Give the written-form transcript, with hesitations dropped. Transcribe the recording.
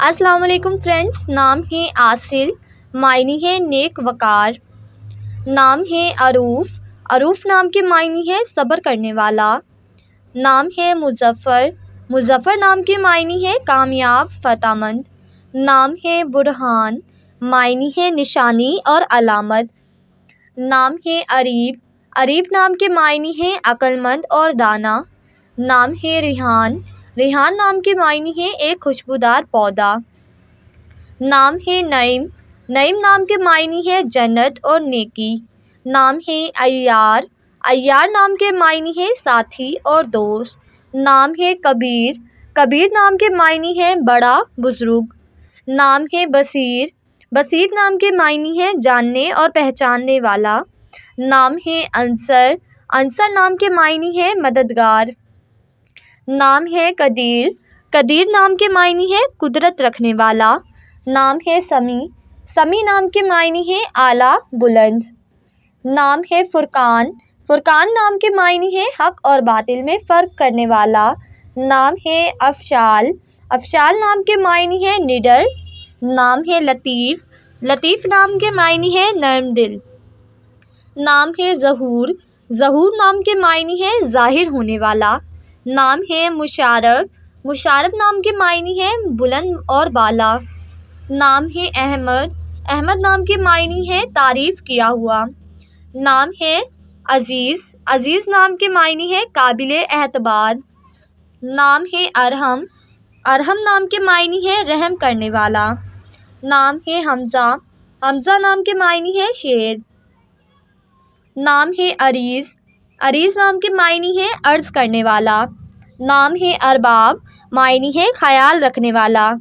السلام علیکم فرینڈس، نام ہے عاصل، معنی ہے نیک وقار۔ نام ہے عروف، عروف نام کے معنی ہے صبر کرنے والا۔ نام ہے مظفر، مظفر نام کے معنی ہے کامیاب فتح مند۔ نام ہے برہان، معنی ہے نشانی اور علامت۔ نام ہے عریب، عریب نام کے معنی ہے عقل مند اور دانا۔ نام ہے ریحان، ریحان نام کے معنی ہے ایک خوشبودار پودا۔ نام ہے نعیم، نعیم نام کے معنی ہے جنت اور نیکی۔ نام ہے عیار، عیار نام کے معنی ہے ساتھی اور دوست۔ نام ہے کبیر، کبیر نام کے معنی ہے بڑا بزرگ۔ نام ہے بصیر، بصیر نام کے معنی ہے جاننے اور پہچاننے والا۔ نام ہے انصر، انصر نام کے معنی ہے مددگار۔ نام ہے قدیر، قدیر نام کے معنی ہے قدرت رکھنے والا۔ نام ہے سمیع، سمیع نام کے معنی ہے اعلیٰ بلند۔ نام ہے فرقان، فرقان نام کے معنی ہے حق اور باطل میں فرق کرنے والا۔ نام ہے افشال، افشال نام کے معنی ہے نڈر۔ نام ہے لطیف، لطیف نام کے معنی ہے نرم دل۔ نام ہے ظہور، ظہور نام کے معنی ہے ظاہر ہونے والا۔ نام ہے مشارف، مشارف نام کے معنی ہے بلند اور بالا۔ نام ہے احمد، احمد نام کے معنی ہے تعریف کیا ہوا۔ نام ہے عزیز، عزیز نام کے معنی ہے قابل اعتماد۔ نام ہے ارحم، ارحم نام کے معنی ہے رحم کرنے والا۔ نام ہے حمزہ، حمزہ نام کے معنی ہے شیر۔ نام ہے عریض، عریض نام کے معنی ہے عرض کرنے والا۔ نام ہے ارباب، معنی ہے خیال رکھنے والا۔